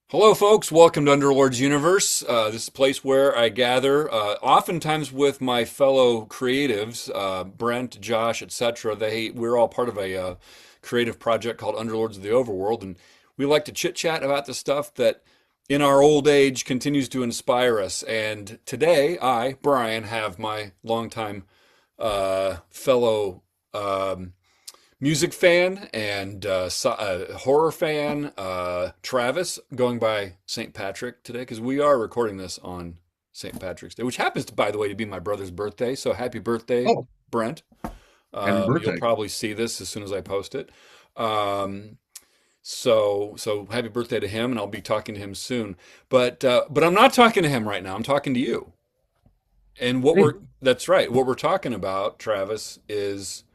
Hello, folks. Welcome to Underlords Universe. This is a place where I gather, oftentimes with my fellow creatives, Brent, Josh, etc. We're all part of a creative project called Underlords of the Overworld, and we like to chit chat about the stuff that, in our old age, continues to inspire us. And today, I, Brian, have my longtime fellow. Music fan and horror fan, Travis, going by St. Patrick today, because we are recording this on St. Patrick's Day, which happens, by the way, to be my brother's birthday. So happy birthday, Oh, Brent. happy You'll birthday. probably see this as soon as I post it. Um, so happy birthday to him, and I'll be talking to him soon. But I'm not talking to him right now. I'm talking to you. And Hey. that's right. What we're talking about, Travis, is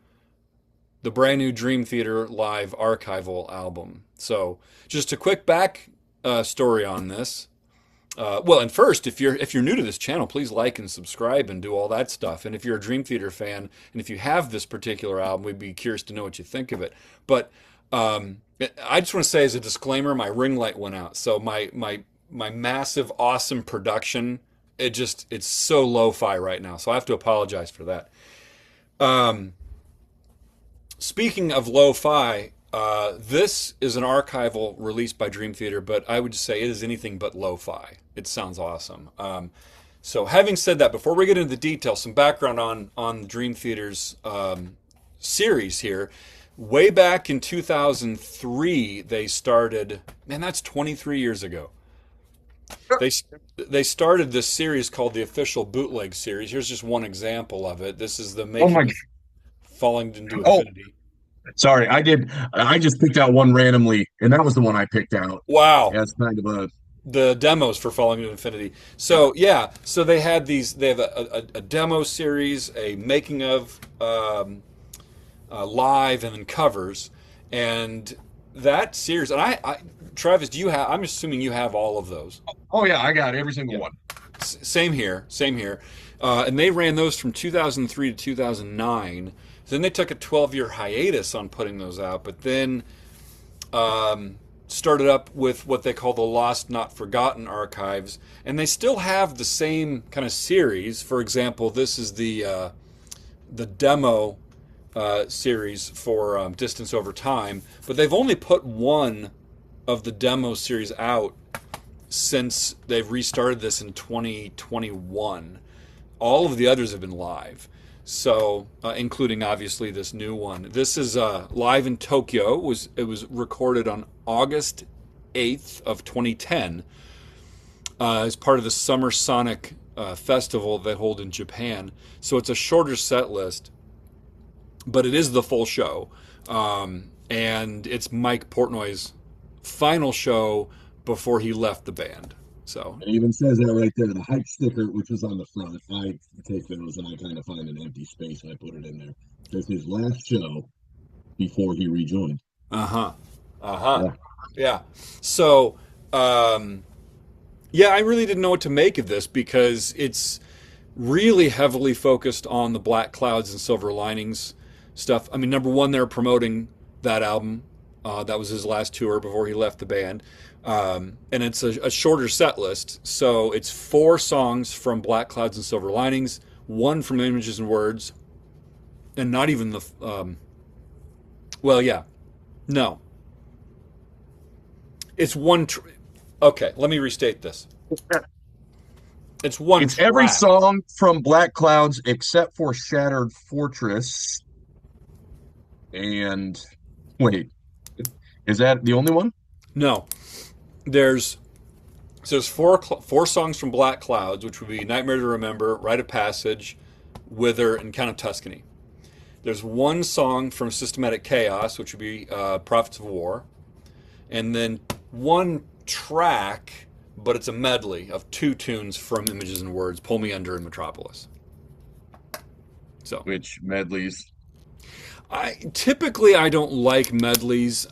the brand new Dream Theater live archival album. So, just a quick back story on this. And first, if you're new to this channel, please like and subscribe and do all that stuff. And if you're a Dream Theater fan, and if you have this particular album, we'd be curious to know what you think of it. But I just want to say, as a disclaimer, my ring light went out, so my massive, awesome production, it's so lo-fi right now. So I have to apologize for that. Um, Speaking of lo-fi, this is an archival released by Dream Theater, but I would just say it is anything but lo-fi. It sounds awesome. So having said that, before we get into the details, some background on Dream Theater's series here. Way back in 2003, they started. Man, that's 23 years ago. They they started this series called the Official Bootleg Series. Here's just one example of it. This is the Oh my. making of Falling into Oh, Infinity. sorry. I did. I just picked out one randomly, and that was the one I picked out Wow. as kind of a. The demos for Falling into Infinity. So yeah, so they had these. They have a demo series, a making of live, and then covers, and that series. And Travis, do you have? I'm assuming you have all of those. Oh yeah, I got every single Yeah. one. Same here. Same here. And they ran those from 2003 to 2009. Then they took a 12-year hiatus on putting those out, but then started up with what they call the Lost Not Forgotten archives, and they still have the same kind of series. For example, this is the demo series for Distance Over Time, but they've only put one of the demo series out since they've restarted this in 2021. All of the others have been live. So, including obviously this new one. This is live in Tokyo. It was recorded on August 8th of 2010 as part of the Summer Sonic Festival they hold in Japan. So it's a shorter set list, but it is the full show, and it's Mike Portnoy's final show before he left the band. So It even says that right there, the hype sticker, which was on the front. I take those and I kind of find an empty space and I put it in there. It says his last show before he rejoined. uh huh, uh huh, Yeah. yeah. So yeah, I really didn't know what to make of this because it's really heavily focused on the Black Clouds and Silver Linings stuff. I mean, number one, they're promoting that album. That was his last tour before he left the band. And it's a shorter set list. So it's four songs from Black Clouds and Silver Linings, one from Images and Words, and not even the. Well, yeah. No. It's one. Okay, let me restate this. It's one It's every track. song from Black Clouds except for Shattered Fortress. And wait, is that the only one? No. There's So there's four songs from Black Clouds, which would be Nightmare to Remember, Rite of Passage, Wither, and Count of Tuscany. There's one song from Systematic Chaos, which would be Prophets of War, and then one track, but it's a medley of two tunes from Images and Words, Pull Me Under and Metropolis. So Which medleys? I don't like medleys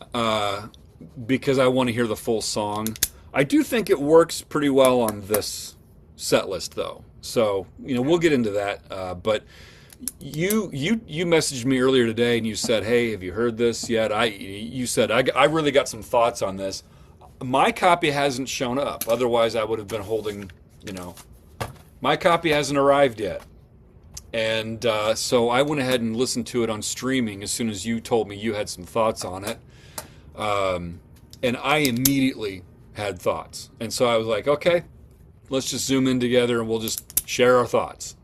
because I want to hear the full song. I do think it works pretty well on this set list, though. So we'll get into that. But you messaged me earlier today and you said, "Hey, have you heard this yet?" You said I really got some thoughts on this. my copy hasn't shown up. Otherwise, I would have been holding, you know, my copy hasn't arrived yet. And so I went ahead and listened to it on streaming as soon as you told me you had some thoughts on it. And I immediately had thoughts. And so I was like, okay, let's just zoom in together and we'll just share our thoughts.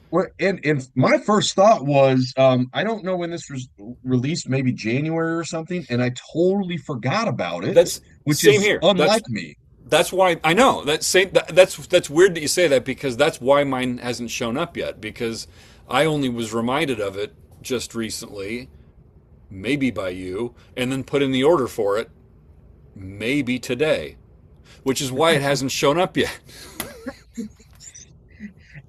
Well, and my first thought was, I don't know when this was released, maybe January or something, and I totally forgot about it, That's which same is here. unlike me. That's why I know that's weird that you say that because that's why mine hasn't shown up yet because I only was reminded of it just recently, maybe by you, and then put in the order for it maybe today, which is why it hasn't shown up yet.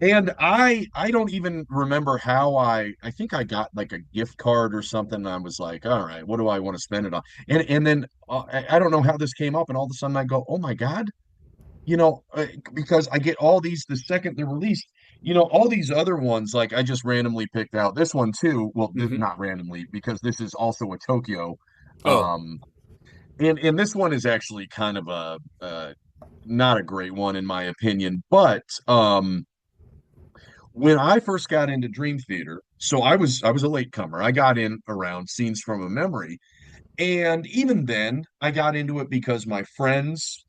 And I don't even remember how I think I got like a gift card or something. And I was like, all right, what do I want to spend it on? And then I don't know how this came up, and all of a sudden I go, oh my God, because I get all these the second they're released. All these other ones, like I just randomly picked out this one too. Well, Hmm. not randomly because this is also a Tokyo. Oh. Um, and this one is actually kind of a not a great one in my opinion, but when I first got into Dream Theater, so I was a latecomer. I got in around Scenes from a Memory, and even then, I got into it because my friends,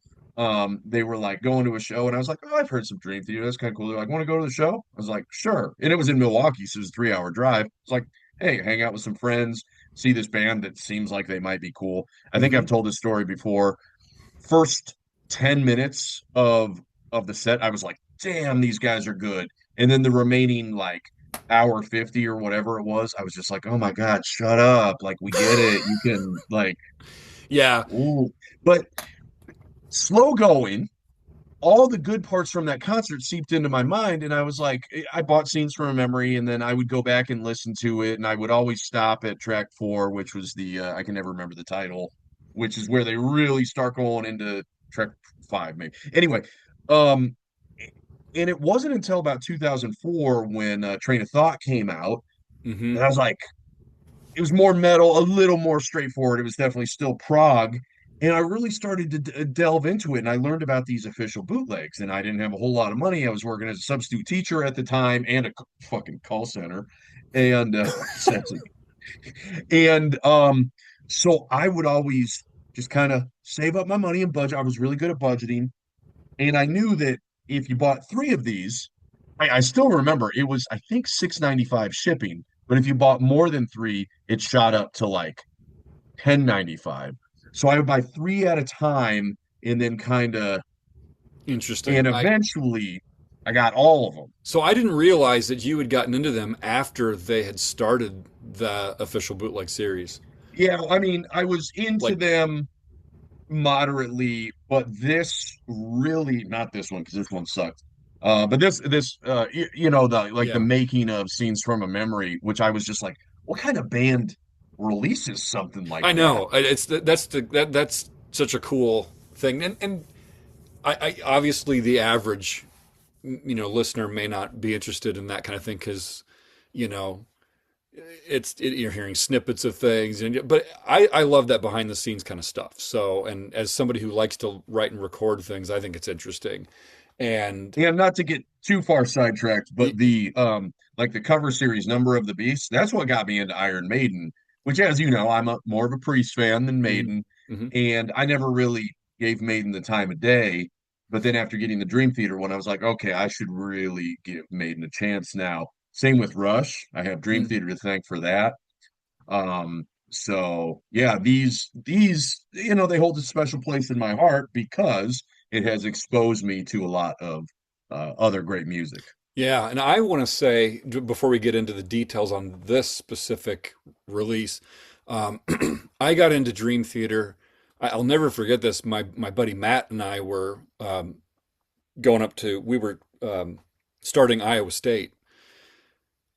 they were like going to a show, and I was like, "Oh, I've heard some Dream Theater. That's kind of cool." They're like, "Want to go to the show?" I was like, "Sure." And it was in Milwaukee, so it was a 3 hour drive. It's like, "Hey, hang out with some friends, see this band that seems like they might be cool." I think I've Hmm. told this story before. First 10 minutes of the set, I was like, "Damn, these guys are good." And then the remaining like hour 50 or whatever it was, I was just like, "Oh my God, shut up. Like we get it. You can like Yeah. ooh." But slow going, all the good parts from that concert seeped into my mind, and I was like, I bought Scenes from a Memory, and then I would go back and listen to it, and I would always stop at track 4, which was the I can never remember the title, which is where they really start going into track 5, maybe. Anyway, um, and it wasn't until about 2004 when Train of Thought came out, Hmm. and I was like, it was more metal, a little more straightforward. It was definitely still prog. And I really started to delve into it. And I learned about these official bootlegs. And I didn't have a whole lot of money. I was working as a substitute teacher at the time and a fucking call center. And essentially, and so I would always just kind of save up my money and budget. I was really good at budgeting. And I knew that if you bought 3 of these, I still remember it was, I think, 6.95 shipping. But if you bought more than 3, it shot up to like 10.95. So I would buy 3 at a time and then kind of, Interesting. and eventually I got all of them. So I didn't realize that you had gotten into them after they had started the official bootleg series. Yeah, I mean, I was into Like, them moderately, but this really, not this one because this one sucked. But the like the yeah, making of Scenes from a Memory, which I was just like, what kind of band releases something like I that? know. That's such a cool thing, and I obviously the average listener may not be interested in that kind of thing because you know you're hearing snippets of things, but I love that behind the scenes kind of stuff. So, and as somebody who likes to write and record things, I think it's interesting, and And not to get too far sidetracked, but y- the like the cover series Number of the Beast, that's what got me into Iron Maiden, which as you know, I'm more of a Priest fan than mhm, Maiden, mhm. and I never really gave Maiden the time of day. But then after getting the Dream Theater one, I was like, okay, I should really give Maiden a chance now. Same with Rush. I have Dream Mm. Theater to thank for that. So yeah, these they hold a special place in my heart because it has exposed me to a lot of other great music. Yeah, and I want to say before we get into the details on this specific release, um, I got into Dream Theater. I'll never forget this. My buddy Matt and I were going up to we were starting Iowa State,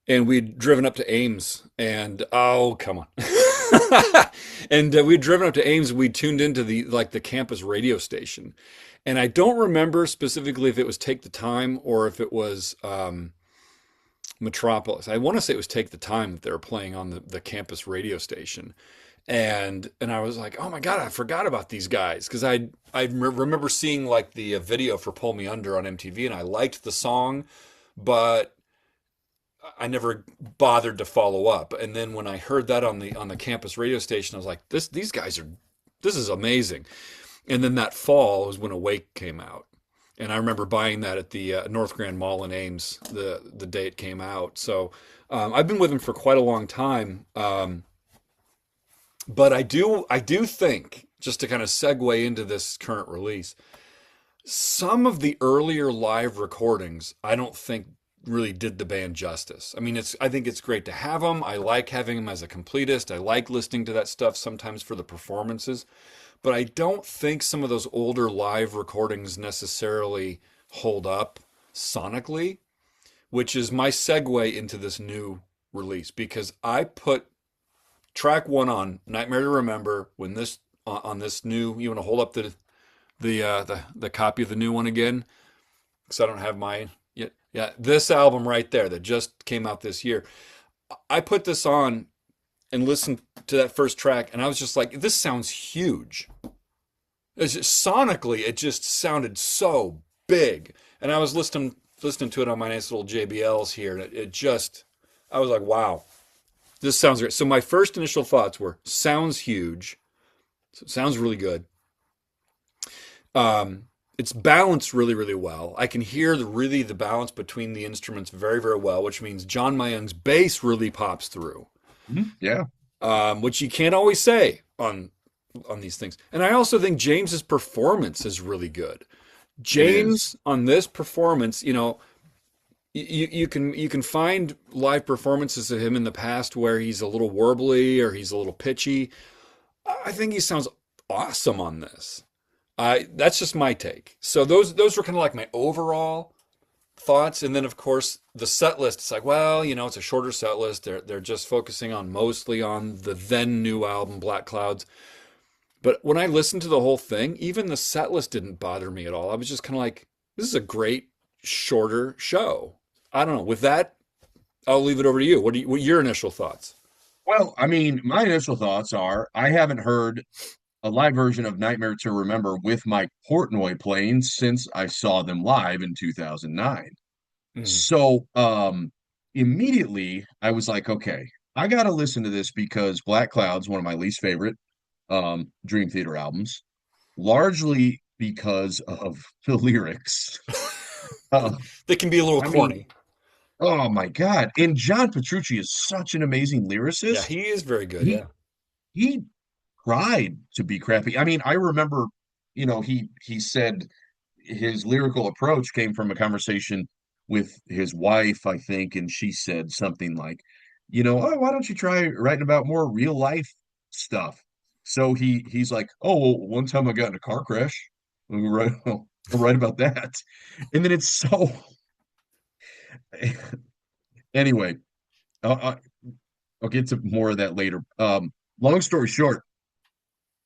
and we'd driven up to Ames, and oh come on, and we'd driven up to Ames. We tuned into the campus radio station, and I don't remember specifically if it was Take the Time or if it was Metropolis. I want to say it was Take the Time that they were playing on the campus radio station. and I was like, oh my god, I forgot about these guys because remember seeing like the video for Pull Me Under on MTV, and I liked the song, but I never bothered to follow up. And then when I heard that on the campus radio station, I was like, these guys are this is amazing. And then that fall was when Awake came out. And I remember buying that at the North Grand Mall in Ames the day it came out. So I've been with him for quite a long time. But I do think, just to kind of segue into this current release, some of the earlier live recordings I don't think really did the band justice. I mean, I think it's great to have them. I like having them as a completist. I like listening to that stuff sometimes for the performances, but I don't think some of those older live recordings necessarily hold up sonically, which is my segue into this new release because I put track one on Nightmare to Remember when this on this new. You want to hold up the copy of the new one again? Because I don't have mine yet. Yeah, this album right there that just came out this year. I put this on and listened to that first track, and I was just like, this sounds huge. It's just, sonically, it just sounded so big. And I was listening to it on my nice little JBLs here, and it just, I was like, wow, this sounds great. So my first initial thoughts were, sounds huge. So it sounds really good. It's balanced really, really well. I can hear the balance between the instruments very, very well, which means John Mayung's bass really pops through, Yeah. which you can't always say on these things. And I also think James's performance is really good. It is. James on this performance, you can find live performances of him in the past where he's a little warbly or he's a little pitchy. I think he sounds awesome on this. That's just my take. So those were kind of like my overall thoughts, and then of course the set list. It's like, well, it's a shorter set list. They're just focusing on mostly on the then new album Black Clouds. But when I listened to the whole thing, even the set list didn't bother me at all. I was just kind of like, this is a great shorter show. I don't know. With that, I'll leave it over to you. What are your initial thoughts? Well, I mean, my initial thoughts are I haven't heard a live version of Nightmare to Remember with Mike Portnoy playing since I saw them live in 2009. Mm. So, immediately I was like, okay, I got to listen to this because Black Cloud's one of my least favorite Dream Theater albums, largely because of the lyrics. Uh, They can be a little I mean, corny. oh my God. And John Petrucci is such an amazing Yeah, lyricist. he is very good. He Yeah. he tried to be crappy. I mean, I remember, he said his lyrical approach came from a conversation with his wife, I think, and she said something like, oh, why don't you try writing about more real life stuff? So he's like, oh, well, one time I got in a car crash. I'll write about that. And then it's so anyway, I'll, I'll get to more of that later. Long story short,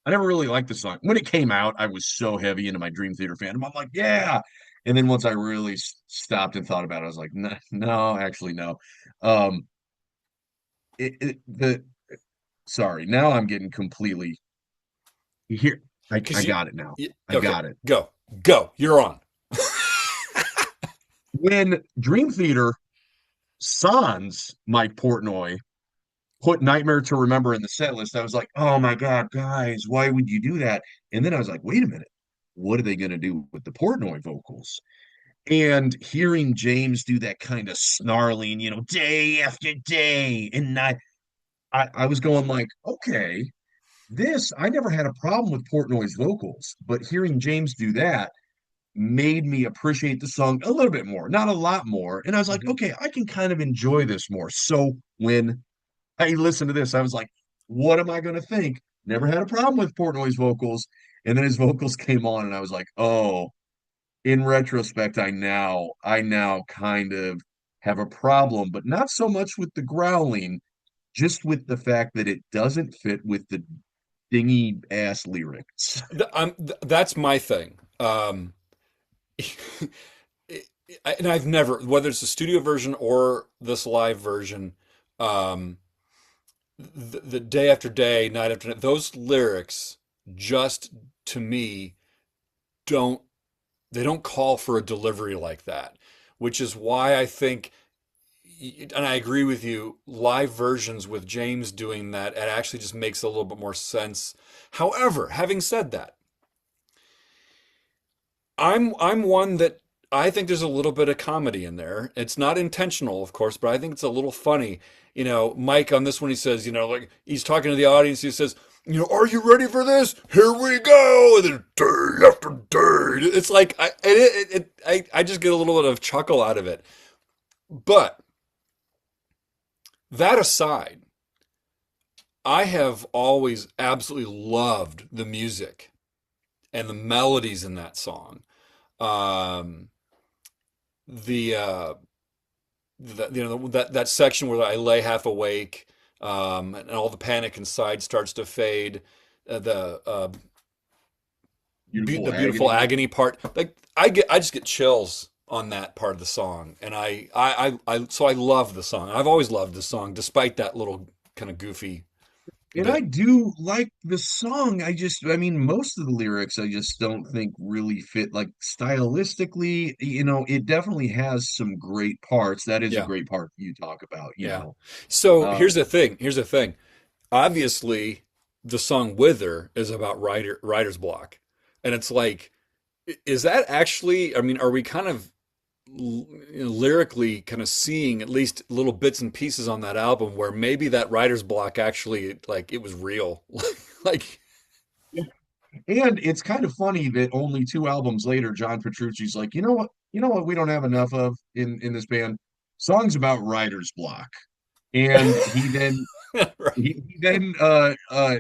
I never really liked the song. When it came out, I was so heavy into my Dream Theater fandom. I'm like, yeah. And then once I really stopped and thought about it, I was like, no, no, actually, no. Um, it, it the Sorry, now I'm getting completely here. I Because got it now. I okay, got it. go. You're on. When Dream Theater sans Mike Portnoy put Nightmare to Remember in the set list, I was like, oh my God, guys, why would you do that? And then I was like, wait a minute, what are they going to do with the Portnoy vocals? And hearing James do that kind of snarling, day after day, and I was going like, okay, I never had a problem with Portnoy's vocals, but hearing James do that made me appreciate the song a little bit more, not a lot more. And I was like, Mhm. okay, I can kind of enjoy this more. So when I listened to this, I was like, what am I going to think? Never had a problem with Portnoy's vocals. And then his vocals came on, and I was like, oh, in retrospect, I now kind of have a problem, but not so much with the growling, just with the fact that it doesn't fit with the dingy ass lyrics. That's my thing. And I've never, whether it's the studio version or this live version, um, the day after day, night after night, those lyrics just to me don't they don't call for a delivery like that, which is why I think, and I agree with you, live versions with James doing that, it actually just makes a little bit more sense. However, having said that, I'm one that I think there's a little bit of comedy in there. It's not intentional, of course, but I think it's a little funny. Mike on this one, he says, like he's talking to the audience, he says, are you ready for this? Here we go. And then day after day. It's like I just get a little bit of chuckle out of it. But that aside, I have always absolutely loved the music and the melodies in that song. Um, the that section where I lay half awake, and all the panic inside starts to fade. The Beautiful the beautiful agony. agony part, like I just get chills on that part of the song, and so I love the song. I've always loved the song, despite that little kind of goofy And I bit. do like the song. I mean, most of the lyrics I just don't think really fit, like stylistically, it definitely has some great parts. That is a Yeah, great part you talk about, yeah. So Uh, here's the thing. Here's the thing. Obviously, the song "Wither" is about writer's block, and it's like, is that actually? I mean, are we kind of lyrically kind of seeing at least little bits and pieces on that album where maybe that writer's block actually, like, it was real? Like, and it's kind of funny that only two albums later, John Petrucci's like, you know what we don't have enough of in this band? Songs about writer's block. And right. he then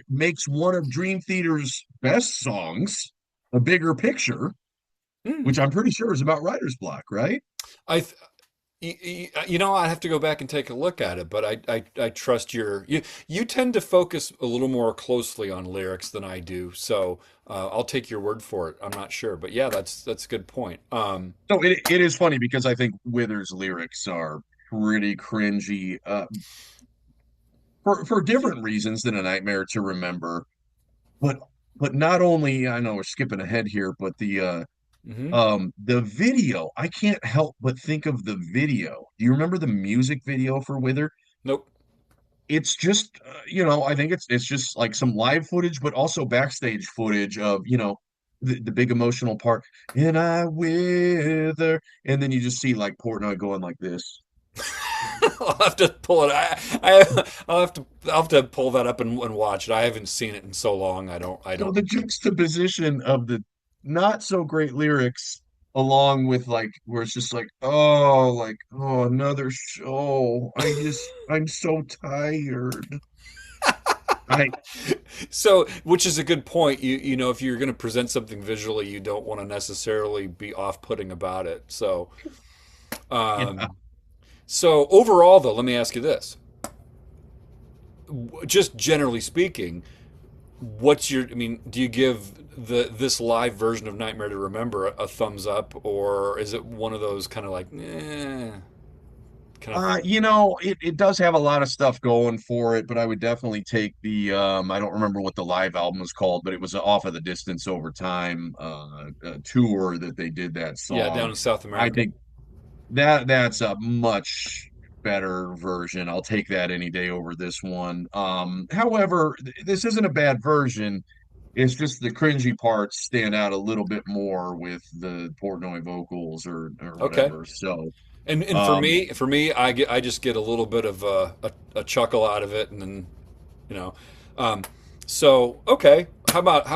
makes one of Dream Theater's best songs, A Bigger Picture, Hmm. which I'm pretty sure is about writer's block, right? I, I have to go back and take a look at it, but I trust you tend to focus a little more closely on lyrics than I do, so I'll take your word for it. I'm not sure, but yeah, that's a good point. So it is funny because I think Wither's lyrics are pretty cringy, for different reasons than A Nightmare to Remember. But but not only, I know we're skipping ahead here, but Hmm. the video, I can't help but think of the video. Do you remember the music video for Wither? Nope. It's just I think it's just like some live footage, but also backstage footage of the big emotional part, and I wither, and then you just see like Portnoy going like this. I'll have to pull it. I'll have to pull that up and watch it. I haven't seen it in so long. I So don't. the juxtaposition of the not so great lyrics, along with like where it's just like, oh, another show. I'm so tired. I So, which is a good point. If you're going to present something visually, you don't want to necessarily be off-putting about it. yeah. Um, so overall, though, let me ask you this: just generally speaking, what's your? I mean, do you give this live version of Nightmare to Remember a thumbs up, or is it one of those kind of like, kind of? It does have a lot of stuff going for it, but I would definitely take the I don't remember what the live album was called, but it was off of the Distance Over Time tour that they did that Yeah, down song. in South I America. think that's a much better version. I'll take that any day over this one. However, this isn't a bad version. It's just the cringy parts stand out a little bit more with the Portnoy vocals or Okay. whatever. So, And um, for me, I just get a little bit of a chuckle out of it, and then you know, um, so okay. How about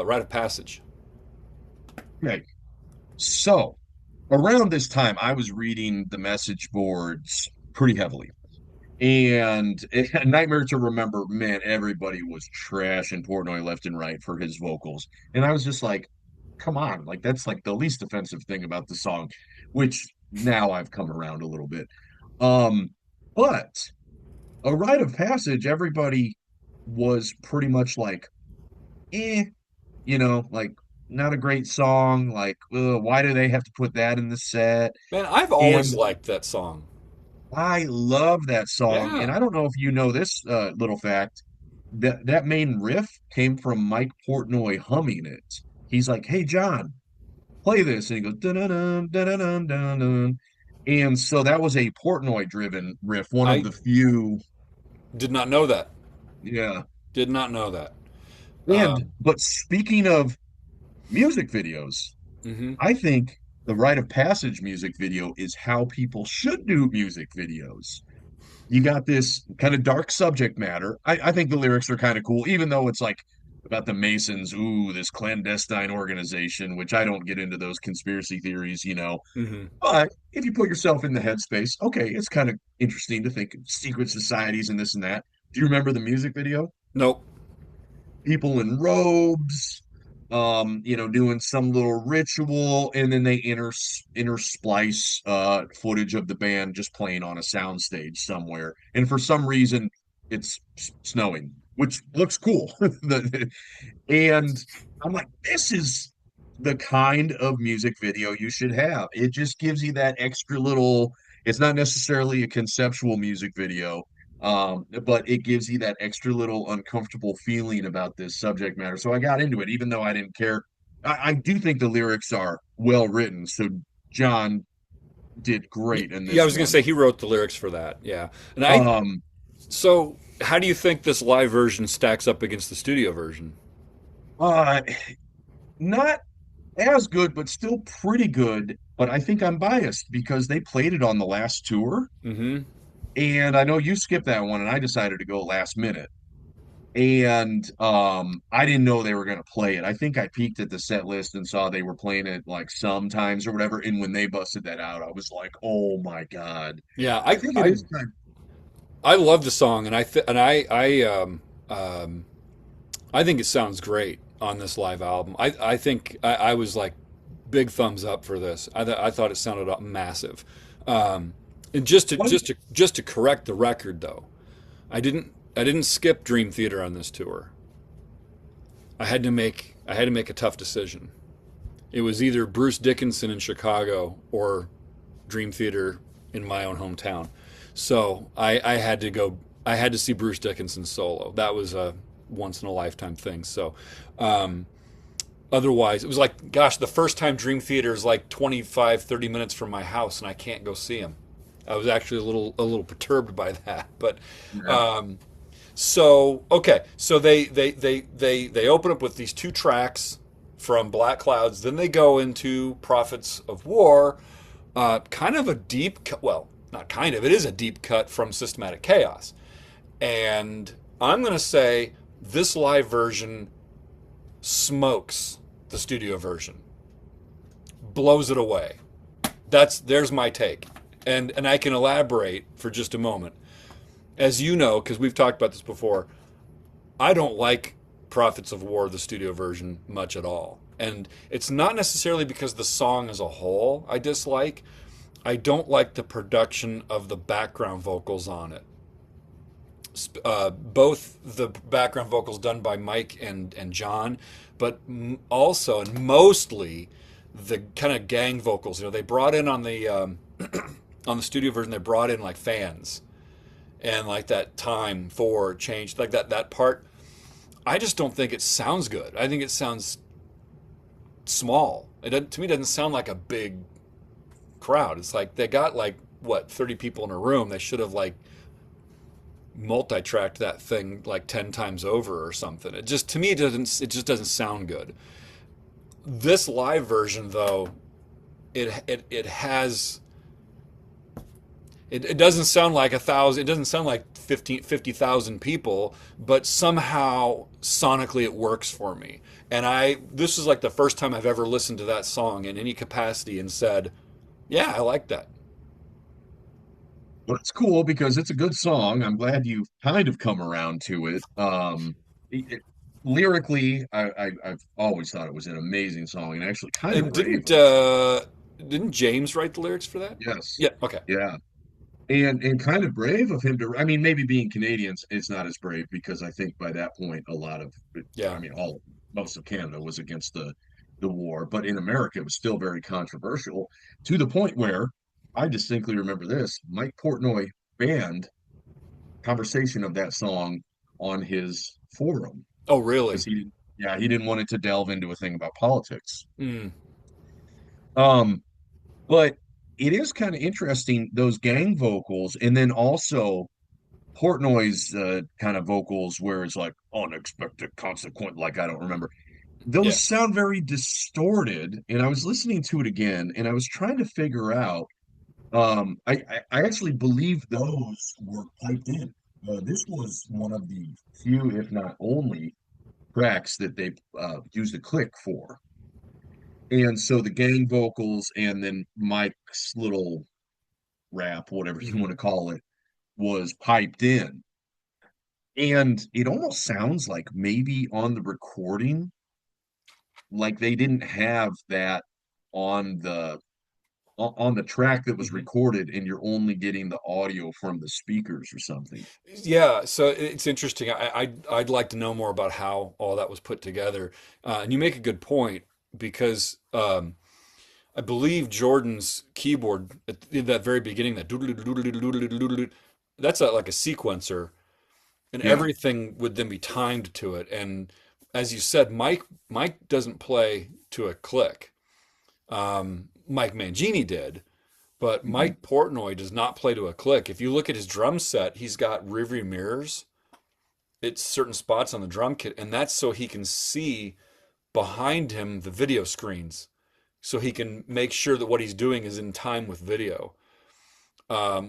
rite of passage? okay. So around this time, I was reading the message boards pretty heavily. And Nightmare to Remember, man, everybody was trashing Portnoy left and right for his vocals. And I was just like, come on, like that's like the least offensive thing about the song, which now I've come around a little bit. Um, but a rite of passage, everybody was pretty much like, eh, like not a great song. Like, why do they have to put that in the set? Man, I've always And liked that song. I love that song, and Yeah. I don't know if you know this little fact. That main riff came from Mike Portnoy humming it. He's like, "Hey John, play this," and he goes, dun dun dun dun dun dun dun. And so that was a Portnoy driven riff, one of I the few. did not know that. Yeah. Did not know that. And Um, but speaking of music videos, mhm. I think the rite of passage music video is how people should do music videos. You got this kind of dark subject matter. I think the lyrics are kind of cool, even though it's like about the Masons, ooh, this clandestine organization, which I don't get into those conspiracy theories. Mhm. But if you put yourself in the headspace, okay, it's kind of interesting to think of secret societies and this and that. Do you remember the music video? Nope. People in robes, doing some little ritual, and then they intersplice footage of the band just playing on a soundstage somewhere. And for some reason, it's snowing, which looks cool. And I'm like, this is the kind of music video you should have. It just gives you that extra little, it's not necessarily a conceptual music video, but it gives you that extra little uncomfortable feeling about this subject matter. So I got into it, even though I didn't care. I do think the lyrics are well written. So John did great in Yeah, I this was gonna one. say he wrote the lyrics for that. Yeah, and I. Um, So, how do you think this live version stacks up against the studio version? uh, Not as good, but still pretty good. But I think I'm biased because they played it on the last tour. Mm-hmm. And I know you skipped that one, and I decided to go last minute. And I didn't know they were going to play it. I think I peeked at the set list and saw they were playing it like sometimes or whatever. And when they busted that out, I was like, "Oh my God!" Yeah, I think it is kind I love the song, and I think it sounds great on this live album. I think I was like big thumbs up for this. I thought it sounded massive. Um, and of. just to correct the record though, I didn't skip Dream Theater on this tour. I had to make a tough decision. It was either Bruce Dickinson in Chicago or Dream Theater in my own hometown. So I had to go. I had to see Bruce Dickinson solo. That was a once in a lifetime thing. So um, otherwise, it was like, gosh, the first time Dream Theater is like 25, 30 minutes from my house, and I can't go see him. I was actually a little perturbed by that. But Yeah. um, so okay, so they open up with these two tracks from Black Clouds. Then they go into Prophets of War, kind of a deep cut. Well, not kind of. It is a deep cut from Systematic Chaos. And I'm going to say this live version smokes the studio version, blows it away. There's my take, and I can elaborate for just a moment. As you know, because we've talked about this before, I don't like Prophets of War, the studio version, much at all. And it's not necessarily because the song as a whole I dislike. I don't like the production of the background vocals on it. Both the background vocals done by Mike and John, but also and mostly the kind of gang vocals. You know, they brought in on the on the studio version. They brought in like fans and like that time for change, like that part. I just don't think it sounds good. I think it sounds small. To me, it doesn't sound like a big crowd. It's like they got like what 30 people in a room. They should have like multi-tracked that thing like 10 times over or something. It just to me it just doesn't sound good. This live version though, it has it doesn't sound like 1,000, it doesn't sound like 50,000 people, but somehow sonically it works for me. And this is like the first time I've ever listened to that song in any capacity and said, yeah, I like that. Well, it's cool because it's a good song. I'm glad you've kind of come around to it. Lyrically, I've always thought it was an amazing song and actually kind of And brave. didn't James write the lyrics for that? Yes, Yeah, okay. yeah, and kind of brave of him to. I mean, maybe being Canadians, it's not as brave because I think by that point, a lot of, Yeah. I mean, most of Canada was against the war, but in America, it was still very controversial to the point where I distinctly remember this. Mike Portnoy banned conversation of that song on his forum Oh, because really? he didn't want it to delve into a thing about politics. Mm. Um, but it is kind of interesting those gang vocals, and then also Portnoy's kind of vocals where it's like unexpected consequent, like I don't remember. Yeah. Those sound very distorted, and I was listening to it again, and I was trying to figure out. I actually believe those were piped in. This was one of the few, if not only, tracks that they used a click for. And so the gang vocals and then Mike's little rap, whatever you Hmm. want to call it, was piped in. And it almost sounds like maybe on the recording, like they didn't have that on the track that was Hmm. recorded, and you're only getting the audio from the speakers or something. Yeah, so it's interesting. I'd like to know more about how all that was put together. And you make a good point because I believe Jordan's keyboard in that very beginning, that doodle-doodle-doodle-doodle-doodle-doodle, that's like a sequencer, and Yeah. everything would then be timed to it. And as you said, Mike doesn't play to a click. Mike Mangini did, but Mhm. Mike Portnoy does not play to a click. If you look at his drum set, he's got rearview mirrors. It's certain spots on the drum kit, and that's so he can see behind him the video screens, so he can make sure that what he's doing is in time with video,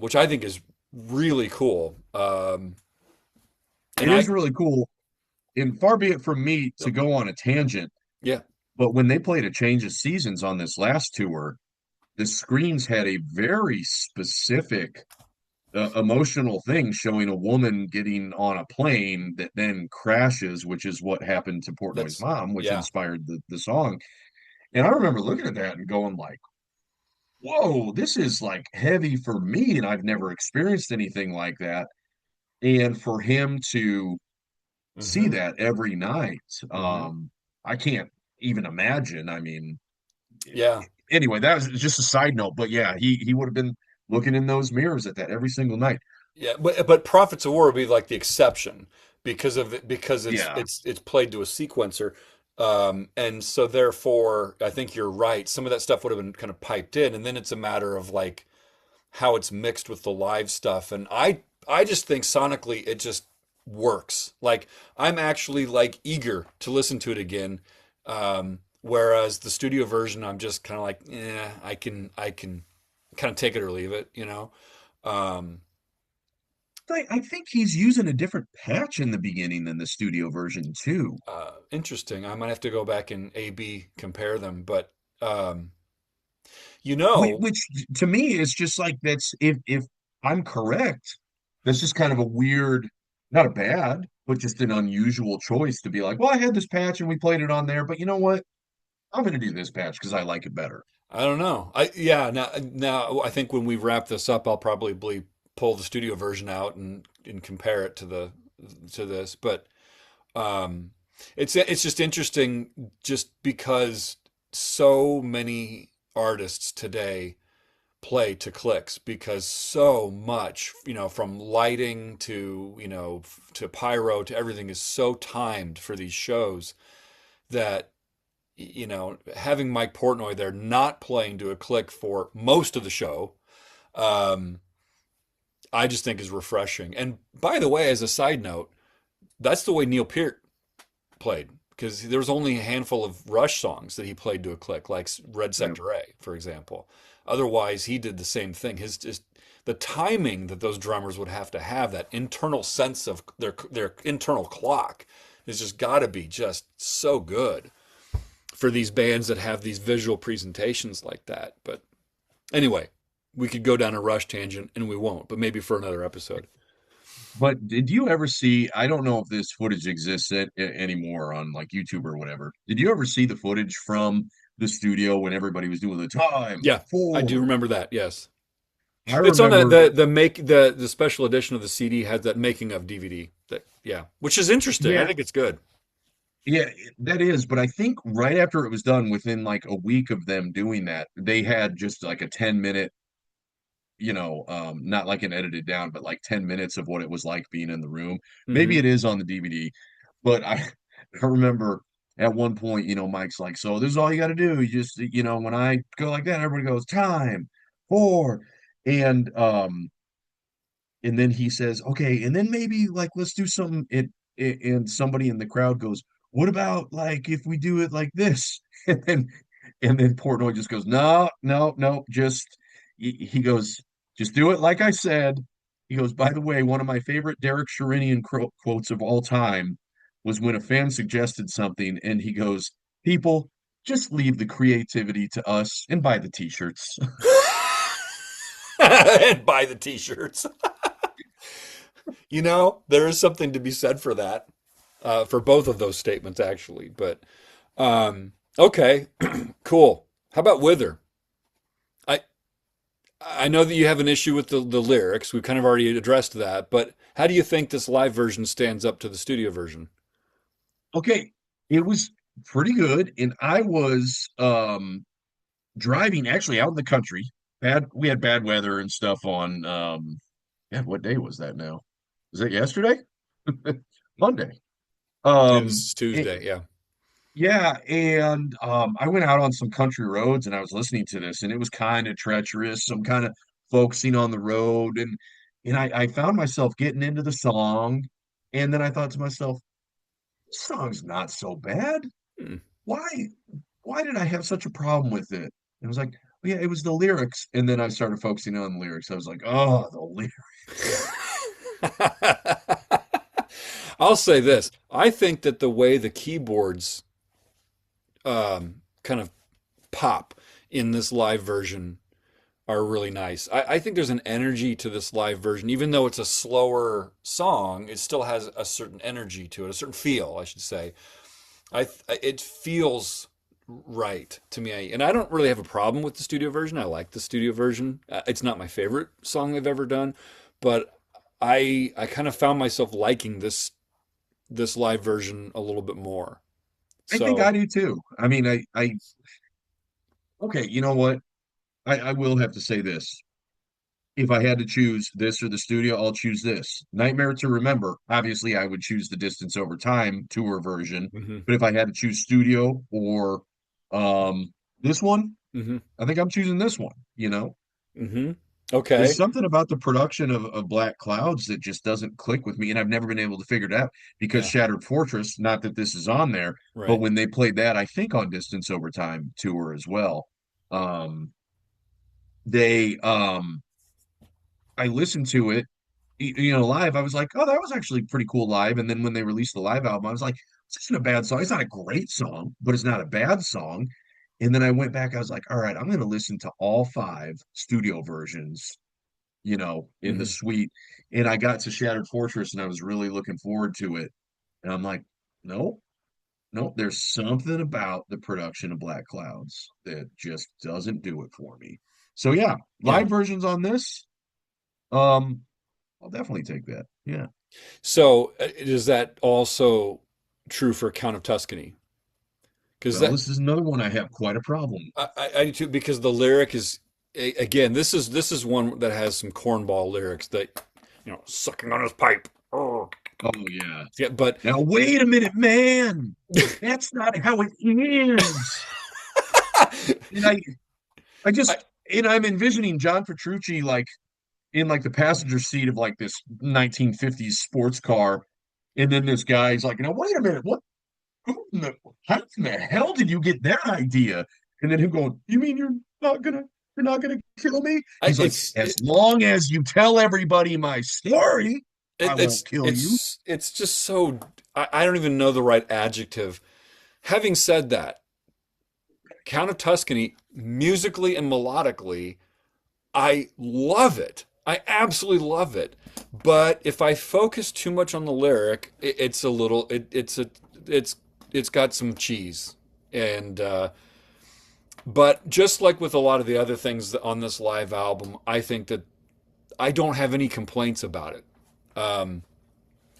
which I think is really cool. And It is really cool. And far be it from me to go on a tangent, yeah, but when they played a change of seasons on this last tour, the screens had a very specific emotional thing showing a woman getting on a plane that then crashes, which is what happened to Portnoy's that's mom, which yeah, inspired the song. And I remember looking at that and going like, whoa, this is like heavy for me, and I've never experienced anything like that. And for him to see hmm that every night, hmm I can't even imagine. I mean, yeah, anyway, that was just a side note, but yeah, he would have been looking in those mirrors at that every single night. yeah. But Prophets of War would be like the exception because of it, because Yeah. it's played to a sequencer. And so therefore, I think you're right. Some of that stuff would have been kind of piped in, and then it's a matter of like how it's mixed with the live stuff. And I just think sonically it just works. Like I'm actually like eager to listen to it again. Whereas the studio version, I'm just kind of like, yeah, I can kind of take it or leave it, you know. Um, I think he's using a different patch in the beginning than the studio version too. Interesting. I might have to go back and A B compare them, but um, you Which, know, which to me is just like that's if I'm correct, that's just kind of a weird, not a bad, but just an unusual choice to be like, well, I had this patch and we played it on there, but you know what? I'm going to do this patch because I like it better. I don't know. Yeah, now I think when we wrap this up, I'll probably pull the studio version out and compare it to the to this. But um, it's just interesting, just because so many artists today play to clicks because so much, from lighting to to pyro to everything is so timed for these shows that having Mike Portnoy there not playing to a click for most of the show, um, I just think is refreshing. And by the way, as a side note, that's the way Neil Peart played because there was only a handful of Rush songs that he played to a click, like Red Yeah. Sector A, for example. Otherwise, he did the same thing. His just the timing that those drummers would have that internal sense of their internal clock, has just got to be just so good for these bands that have these visual presentations like that. But anyway, we could go down a Rush tangent and we won't, but maybe for another episode. But did you ever see? I don't know if this footage exists anymore on like YouTube or whatever. Did you ever see the footage from the studio when everybody was doing the time Yeah, I do for? remember that. Yes. I It's on remember, the special edition of the CD has that making of DVD that, yeah, which is interesting. I yeah, think it's good. yeah, that is. But I think right after it was done, within like a week of them doing that, they had just like a 10-minute not like an edited down, but like 10 minutes of what it was like being in the room. Maybe Hmm. it is on the DVD, but I remember at one point, Mike's like, so this is all you got to do. You just, when I go like that, everybody goes, time, four. And and then he says, okay, and then maybe like let's do something and somebody in the crowd goes, what about like if we do it like this? And then Portnoy just goes, no, no, no, just he goes, just do it like I said. He goes, by the way, one of my favorite Derek Sherinian quotes of all time was when a fan suggested something, and he goes, people, just leave the creativity to us and buy the t-shirts. And buy the t-shirts. There is something to be said for that, for both of those statements, actually. But okay, cool. How about Wither? I I know that you have an issue with the lyrics. We've kind of already addressed that, but how do you think this live version stands up to the studio version? Okay, it was pretty good, and I was driving actually out in the country. We had bad weather and stuff on yeah, what day was that now? Was that yesterday? Monday. Yeah, this is It, Tuesday. Yeah. yeah, and I went out on some country roads and I was listening to this, and it was kind of treacherous. So I'm kind of focusing on the road, and I found myself getting into the song, and then I thought to myself, this song's not so bad. Hmm. Why why did I have such a problem with it? And I was like, oh, yeah, it was the lyrics. And then I started focusing on the lyrics. I was like, oh, the lyrics. I'll say this. I think that the way the keyboards kind of pop in this live version are really nice. I think there's an energy to this live version. Even though it's a slower song, it still has a certain energy to it, a certain feel, I should say. It feels right to me. And I don't really have a problem with the studio version. I like the studio version. It's not my favorite song they've ever done, but I kind of found myself liking this live version a little bit more. I think I So, do too. I mean, okay, you know what? I will have to say this. If I had to choose this or the studio, I'll choose this. Nightmare to Remember. Obviously, I would choose the Distance Over Time tour version. hmm But if I had to choose studio or this one, hmm I think I'm choosing this one. hmm There's Okay. something about the production of Black Clouds that just doesn't click with me, and I've never been able to figure it out because Yeah. Shattered Fortress, not that this is on there, but Right. when they played that, I think on Distance Over Time tour as well, um, they I listened to it, live. I was like, oh, that was actually pretty cool live. And then when they released the live album, I was like, this isn't a bad song. It's not a great song, but it's not a bad song. And then I went back, I was like, all right, I'm going to listen to all five studio versions in the hmm suite. And I got to Shattered Fortress and I was really looking forward to it. And I'm like, nope, nope, there's something about the production of Black Clouds that just doesn't do it for me. So yeah, Yeah. live versions on this, um, I'll definitely take that. Yeah. So is that also true for Count of Tuscany? Because Well, that this is another one I have quite a problem with. I do too. Because the lyric is again, this is one that has some cornball lyrics that sucking on his pipe. Oh. Oh yeah. Yeah, but Now wait a minute, man. That's not how it is. And I I, just and I'm envisioning John Petrucci like in like the passenger seat of like this 1950s sports car, and then this guy's like, now wait a minute, what? How in the hell did you get that idea? And then him going, you mean you're not gonna kill me? I He's like, as long as you tell everybody my story, I won't kill you. it's just so I don't even know the right adjective. Having said that, Count of Tuscany, musically and melodically, I love it. I absolutely love it. But if I focus too much on the lyric, it's a little it's it's got some cheese. And but just like with a lot of the other things on this live album, I think that I don't have any complaints about it. Um,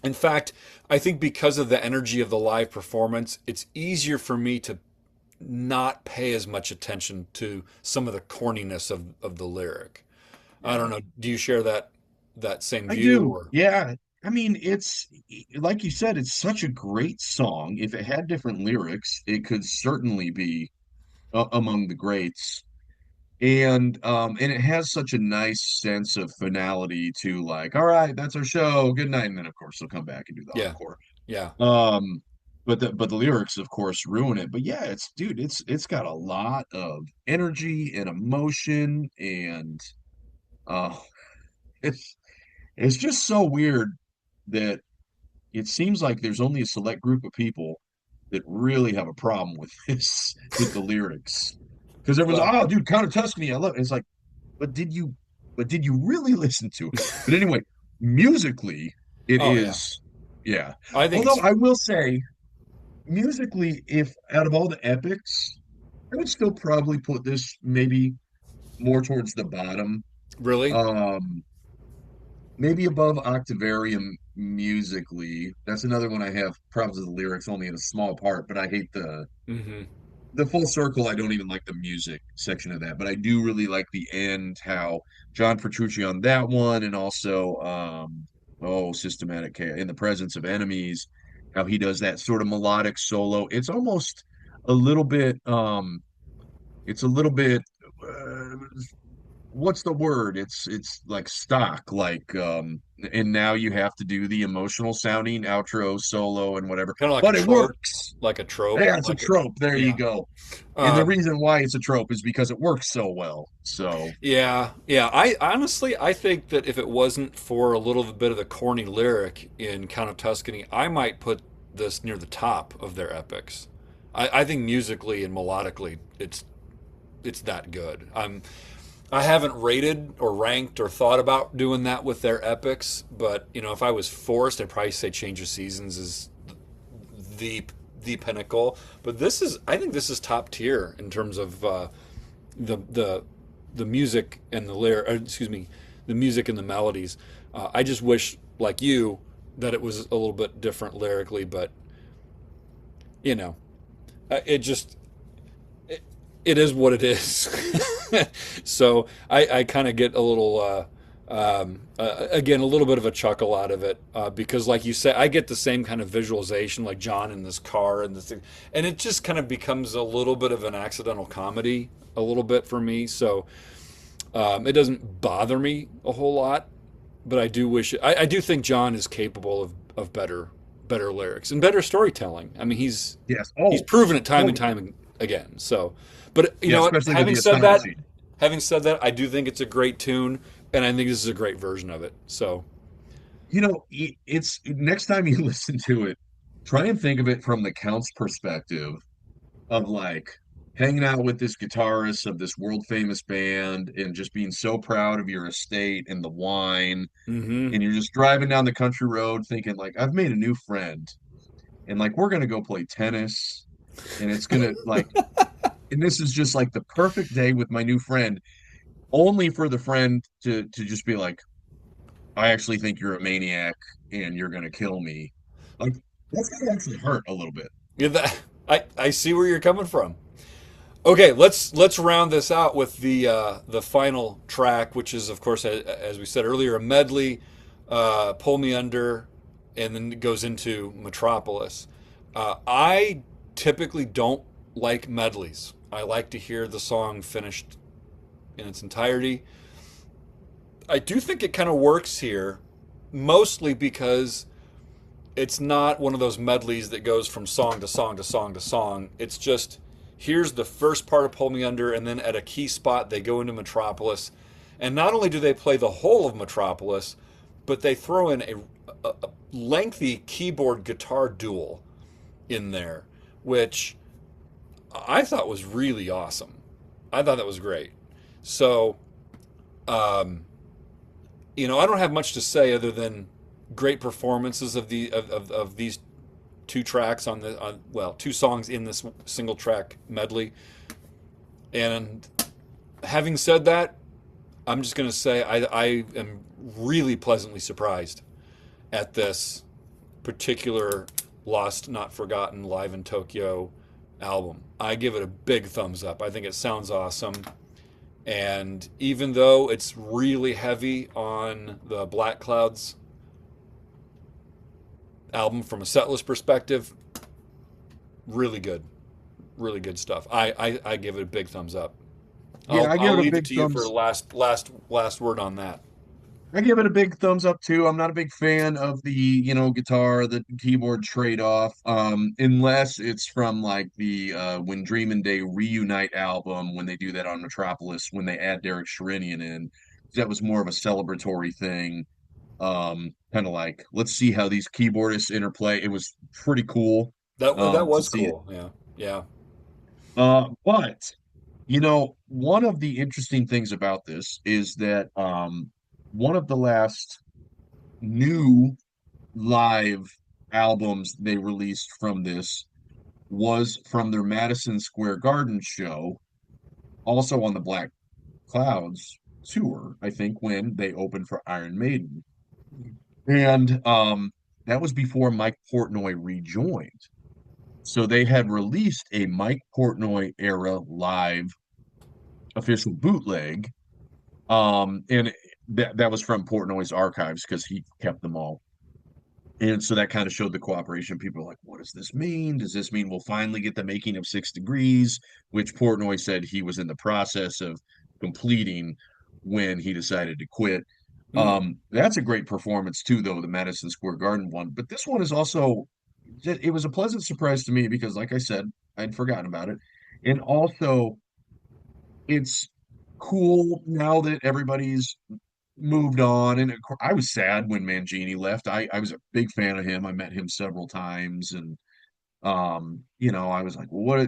in fact, I think because of the energy of the live performance, it's easier for me to not pay as much attention to some of the corniness of the lyric. I don't Yeah. know. Do you share that same I view do. or? Yeah. I mean, it's like you said, it's such a great song. If it had different lyrics, it could certainly be among the greats. And it has such a nice sense of finality to like, all right, that's our show. Good night. And then of course they'll come back and do the Yeah, encore. yeah, Um, but the lyrics, of course, ruin it. But yeah, it's dude, it's got a lot of energy and emotion, and uh, it's it's just so weird that it seems like there's only a select group of people that really have a problem with this, with the lyrics. Because everyone's, well, oh, dude, Count of Tuscany, I love it. It's like, but did you, but did you really listen to it? But anyway, musically, it oh yeah, is, yeah. I think Although it's I will say, musically, if out of all the epics, I would still probably put this maybe more towards the bottom. really. Um, Maybe above Octavarium musically. That's another one I have problems with the lyrics only in a small part, but I hate Hmm. the full circle. I don't even like the music section of that, but I do really like the end, how John Petrucci on that one, and also Systematic Chaos in the Presence of Enemies, how he does that sort of melodic solo. It's almost a little bit it's a little bit uh, what's the word? It's like stock, like and now you have to do the emotional sounding outro solo and whatever, Kind of like a but it trope, works. like a trope, Yeah, it's a like a trope. There you yeah. go. And the Um, reason why it's a trope is because it works so well. So, yeah, yeah. I honestly, I think that if it wasn't for a little bit of the corny lyric in Count of Tuscany, I might put this near the top of their epics. I think musically and melodically, it's that good. I haven't rated or ranked or thought about doing that with their epics, but you know, if I was forced, I'd probably say Change of Seasons is the the pinnacle. But this is, I think, this is top tier in terms of the the the music and the lyric. Excuse me, the music and the melodies. I just wish, like you, that it was a little bit different lyrically, but you know, it just it is what it is. So I kind of get a little, again, a little bit of a chuckle out of it because, like you said, I get the same kind of visualization, like John in this car and this thing, and it just kind of becomes a little bit of an accidental comedy, a little bit for me. So it doesn't bother me a whole lot, but I do wish I do think John is capable of better lyrics and better storytelling. I mean, yes. he's Oh, proven it time and totally. time again. So, but you Yeah, know what? especially with the scene. Having said that, I do think it's a great tune, and I think this is a great version of it. So, It's next time you listen to it, try and think of it from the Count's perspective of like hanging out with this guitarist of this world famous band and just being so proud of your estate and the wine. hmm, And you're just driving down the country road thinking, like, I've made a new friend. And like, we're going to go play tennis. And it's going to like, and this is just like the perfect day with my new friend, only for the friend to just be like, I actually think you're a maniac and you're going to kill me. Like, that's going to actually hurt a little bit. yeah, I see where you're coming from. Okay, let's round this out with the final track, which is, of course, as we said earlier, a medley. Pull Me Under, and then it goes into Metropolis. I typically don't like medleys. I like to hear the song finished in its entirety. I do think it kind of works here, mostly because it's not one of those medleys that goes from song to song to song to song. It's just here's the first part of Pull Me Under, and then at a key spot they go into Metropolis. And not only do they play the whole of Metropolis, but they throw in a lengthy keyboard guitar duel in there, which I thought was really awesome. I thought that was great. So, um, you know, I don't have much to say other than great performances of these two tracks on two songs in this single track medley. And having said that, I'm just going to say I am really pleasantly surprised at this particular Lost Not Forgotten Live in Tokyo album. I give it a big thumbs up. I think it sounds awesome. And even though it's really heavy on the Black Clouds album from a setlist perspective, really good stuff. I give it a big thumbs up. Yeah, I give I'll it a leave it big to you for thumbs. last word on that. I give it a big thumbs up too. I'm not a big fan of the, guitar, the keyboard trade-off, unless it's from like the When Dreamin' Day Reunite album when they do that on Metropolis when they add Derek Sherinian in. That was more of a celebratory thing. Kind of like let's see how these keyboardists interplay. It was pretty cool That to was see it. cool. Yeah, yeah. But one of the interesting things about this is that one of the last new live albums they released from this was from their Madison Square Garden show, also on the Black Clouds tour, I think, when they opened for Iron Maiden. And that was before Mike Portnoy rejoined. So they had released a Mike Portnoy era live official bootleg. And that was from Portnoy's archives because he kept them all. And so that kind of showed the cooperation. People are like, what does this mean? Does this mean we'll finally get the making of 6 Degrees, which Portnoy said he was in the process of completing when he decided to quit. Hmm. That's a great performance too, though, the Madison Square Garden one. But this one is also, it was a pleasant surprise to me because, like I said, I'd forgotten about it. And also, it's cool now that everybody's moved on. And of course, I was sad when Mangini left. I was a big fan of him. I met him several times, and I was like, well, I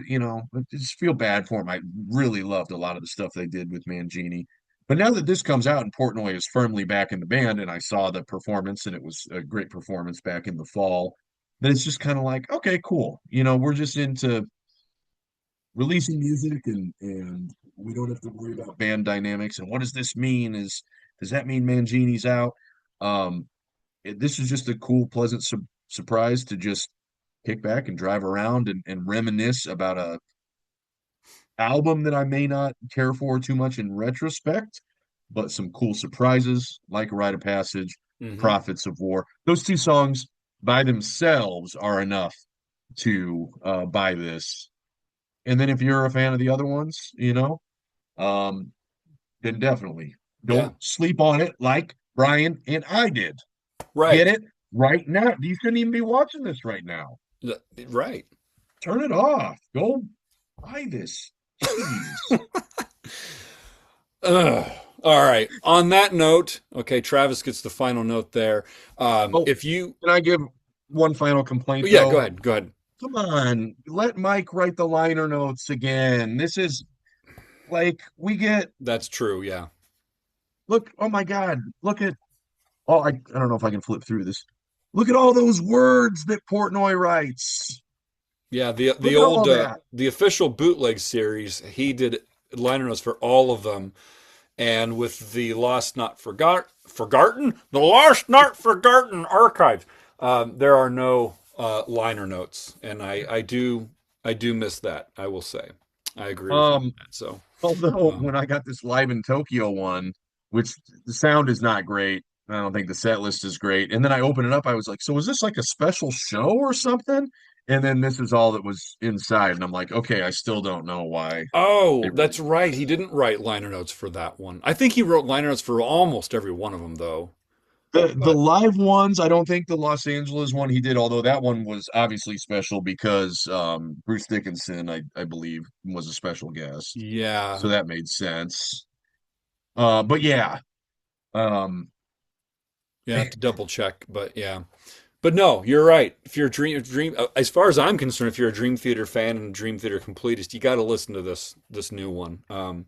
just feel bad for him. I really loved a lot of the stuff they did with Mangini. But now that this comes out and Portnoy is firmly back in the band, and I saw the performance, and it was a great performance back in the fall, then it's just kind of like, okay, cool. We're just into releasing music, and we don't have to worry about band dynamics. And what does this mean? Does that mean Mangini's out? This is just a cool, pleasant surprise to just kick back and drive around and reminisce about a album that I may not care for too much in retrospect, but some cool surprises like Rite of Passage, Hmm. Prophets of War. Those two songs by themselves are enough to buy this. And then if you're a fan of the other ones, um, then definitely Yeah. don't sleep on it like Brian and I did. Get Right. it right now. You shouldn't even be watching this right now. Right. Turn it off. Go buy this. Jeez. Ugh. All right. On that note, okay, Travis gets the final note there. Oh, If you, can I give one final complaint yeah, go though? ahead. Go ahead. Come on, let Mike write the liner notes again. This is like we get That's true. Yeah. look, oh my God, look at I don't know if I can flip through this. Look at all those words that Portnoy writes. Yeah. The Look at old all that. the official bootleg series, he did liner notes for all of them, and with the lost not forgotten the lost not forgotten archives, there are no liner notes, and I do miss that. I will say, I agree with you on Um, that. So, Although um, when I got this Live in Tokyo one, which the sound is not great, I don't think the set list is great. And then I opened it up, I was like, so is this like a special show or something? And then this is all that was inside. And I'm like, okay, I still don't know why they oh, that's released right. He this. didn't write liner notes for that one. I think he wrote liner notes for almost every one of them, though. The But live ones, I don't think the Los Angeles one he did, although that one was obviously special because Bruce Dickinson, I believe, was a special guest. yeah, So that made sense. But yeah, um, you have to double check. But yeah. But no, you're right. If you're a as far as I'm concerned, if you're a Dream Theater fan and a Dream Theater completist, you got to listen to this new one. And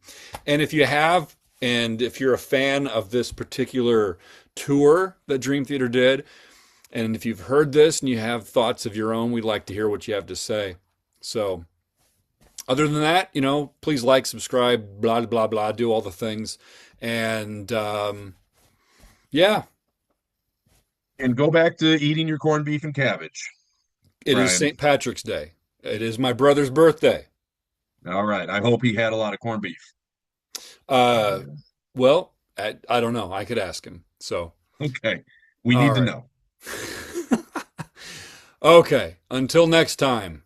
if you have, and if you're a fan of this particular tour that Dream Theater did, and if you've heard this and you have thoughts of your own, we'd like to hear what you have to say. So, other than that, please like, subscribe, blah blah blah, do all the things, and yeah, and go back to eating your corned beef and cabbage, it is Brian. St. Patrick's Day. It is my brother's birthday. All right. I hope he had a lot of corned beef. Uh, well, I don't know. I could ask him. So, Okay, we all need to right. know. Okay. Until next time.